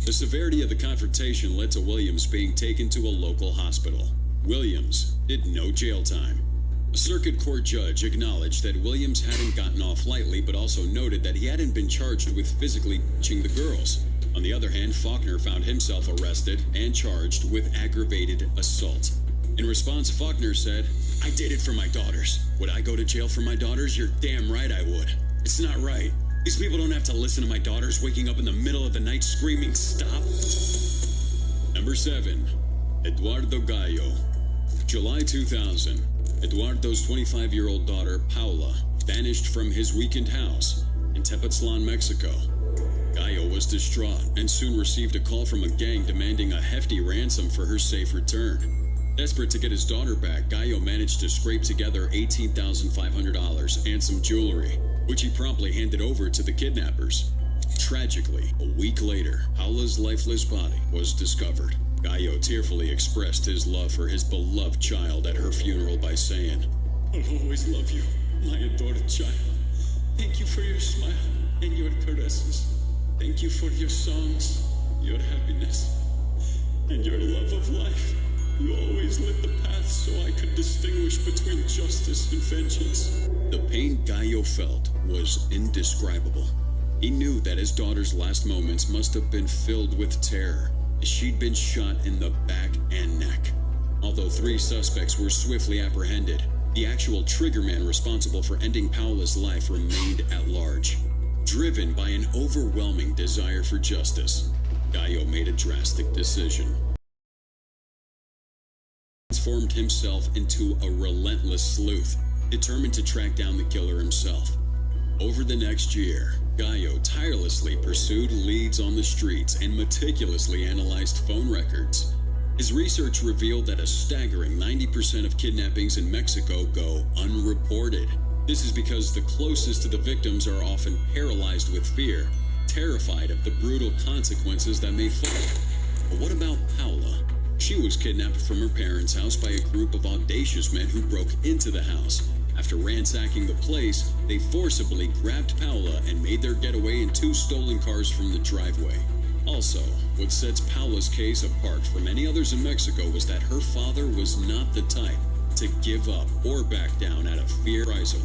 The severity of the confrontation led to Williams being taken to a local hospital. Williams did no jail time. A circuit court judge acknowledged that Williams hadn't gotten off lightly, but also noted that he hadn't been charged with physically touching the girls. On the other hand, Faulkner found himself arrested and charged with aggravated assault. In response, Faulkner said, "I did it for my daughters. Would I go to jail for my daughters? You're damn right I would. It's not right. These people don't have to listen to my daughters waking up in the middle of the night screaming, 'Stop.'" Number 7. Eduardo Gallo. July 2000. Eduardo's 25-year-old daughter, Paula, vanished from his weekend house in Tepoztlan, Mexico. Gallo was distraught and soon received a call from a gang demanding a hefty ransom for her safe return. Desperate to get his daughter back, Gallo managed to scrape together $18,500 and some jewelry, which he promptly handed over to the kidnappers. Tragically, a week later, Paula's lifeless body was discovered. Gallo tearfully expressed his love for his beloved child at her funeral by saying, "I'll always love you, my adored child. Thank you for your smile and your caresses. Thank you for your songs, your happiness, and your love of life. You always lit the path so I could distinguish between justice and vengeance." The pain Gallo felt was indescribable. He knew that his daughter's last moments must have been filled with terror, as she'd been shot in the back and neck. Although 3 suspects were swiftly apprehended, the actual triggerman responsible for ending Paula's life remained at large. Driven by an overwhelming desire for justice, Gallo made a drastic decision. Transformed himself into a relentless sleuth, determined to track down the killer himself. Over the next year, Gallo tirelessly pursued leads on the streets and meticulously analyzed phone records. His research revealed that a staggering 90% of kidnappings in Mexico go unreported. This is because the closest to the victims are often paralyzed with fear, terrified of the brutal consequences that may follow. But what about Paula? She was kidnapped from her parents' house by a group of audacious men who broke into the house. After ransacking the place, they forcibly grabbed Paula and made their getaway in 2 stolen cars from the driveway. Also, what sets Paula's case apart from any others in Mexico was that her father was not the type to give up or back down out of fear of reprisal.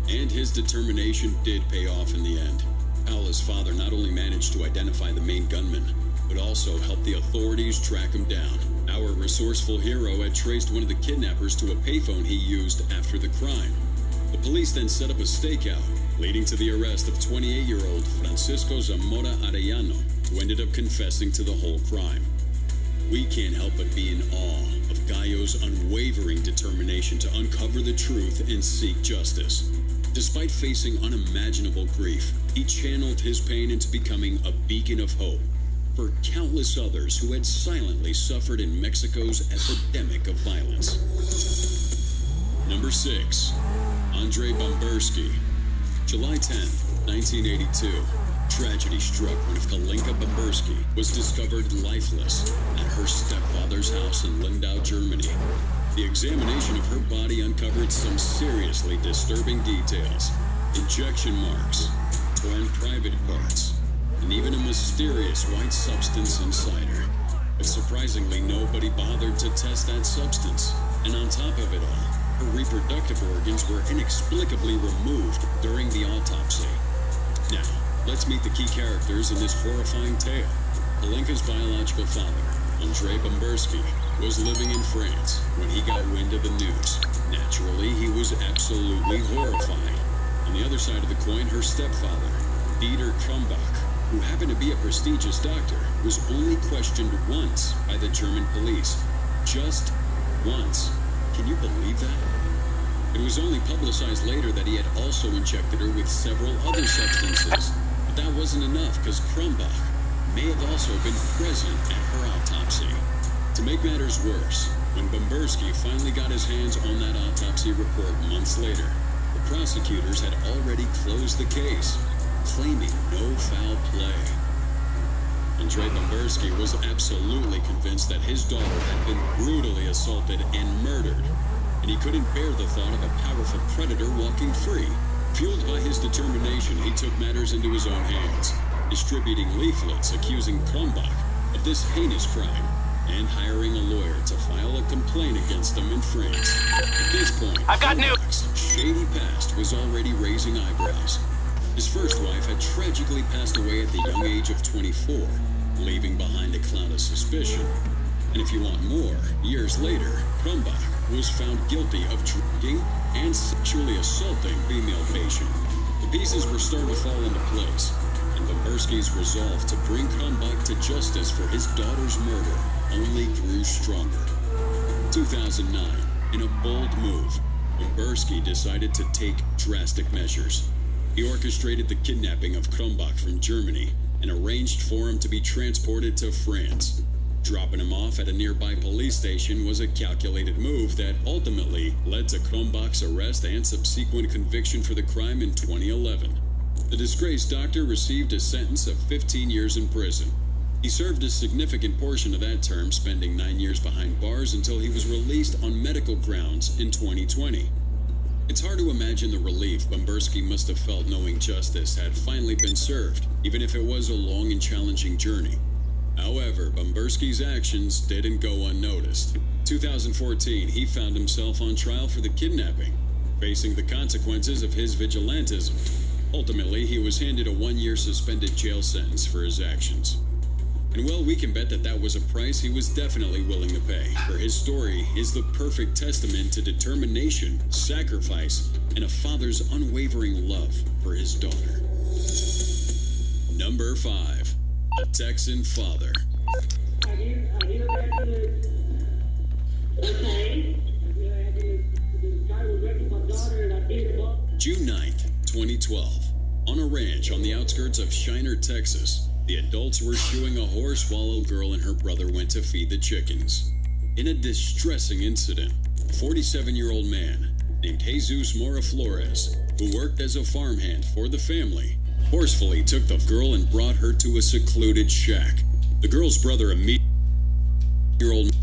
And his determination did pay off in the end. Paula's father not only managed to identify the main gunman, but also helped the authorities track him down. Our resourceful hero had traced one of the kidnappers to a payphone he used after the crime. The police then set up a stakeout, leading to the arrest of 28-year-old Francisco Zamora Arellano, who ended up confessing to the whole crime. We can't help but be in awe of Gallo's unwavering determination to uncover the truth and seek justice. Despite facing unimaginable grief, he channeled his pain into becoming a beacon of hope for countless others who had silently suffered in Mexico's epidemic of violence. Number 6. Andrei Bambursky. July 10, 1982. Tragedy struck when Kalinka Bambursky was discovered lifeless at her stepfather's house in Lindau, Germany. The examination of her body uncovered some seriously disturbing details: injection marks, torn private parts, and even a mysterious white substance inside her. But surprisingly, nobody bothered to test that substance. And on top of it all, her reproductive organs were inexplicably removed during the autopsy. Now, let's meet the key characters in this horrifying tale. Kalinka's biological father, Andrei Bambursky, was living in France when he got wind of the news. Naturally, he was absolutely horrified. On the other side of the coin, her stepfather, Dieter Krumbach, who happened to be a prestigious doctor, was only questioned once by the German police. Just once. Can you believe that? It was only publicized later that he had also injected her with several other substances. But that wasn't enough, because Krumbach may have also been present at her autopsy. To make matters worse, when Bambursky finally got his hands on that autopsy report months later, the prosecutors had already closed the case, claiming no foul play. Andrei Bambursky was absolutely convinced that his daughter had been brutally assaulted and murdered, and he couldn't bear the thought of a powerful predator walking free. Fueled by his determination, he took matters into his own hands, distributing leaflets accusing Krumbach of this heinous crime and hiring a lawyer to file a complaint against him in France. At this point, I've got Kronbach's shady past was already raising eyebrows. His first wife had tragically passed away at the young age of 24, leaving behind a cloud of suspicion. And if you want more, years later, Kronbach was found guilty of drugging and sexually assaulting a female patient. The pieces were starting to fall into place, and Bumberski's resolve to bring Kronbach to justice for his daughter's murder only grew stronger. 2009, in a bold move, Bumberski decided to take drastic measures. He orchestrated the kidnapping of Kronbach from Germany and arranged for him to be transported to France. Dropping him off at a nearby police station was a calculated move that ultimately led to Kronbach's arrest and subsequent conviction for the crime in 2011. The disgraced doctor received a sentence of 15 years in prison. He served a significant portion of that term, spending 9 years behind bars until he was released on medical grounds in 2020. It's hard to imagine the relief Bumberski must have felt knowing justice had finally been served, even if it was a long and challenging journey. However, Bumberski's actions didn't go unnoticed. 2014, he found himself on trial for the kidnapping, facing the consequences of his vigilantism. Ultimately, he was handed a 1-year suspended jail sentence for his actions. And well, we can bet that that was a price he was definitely willing to pay, for his story is the perfect testament to determination, sacrifice, and a father's unwavering love for his daughter. Number 5. A Texan father. June 9th, 2012. On a ranch on the outskirts of Shiner, Texas, the adults were shoeing a horse while a girl and her brother went to feed the chickens. In a distressing incident, a 47-year-old man named Jesus Mora Flores, who worked as a farmhand for the family, forcefully took the girl and brought her to a secluded shack. The girl's brother, a year-old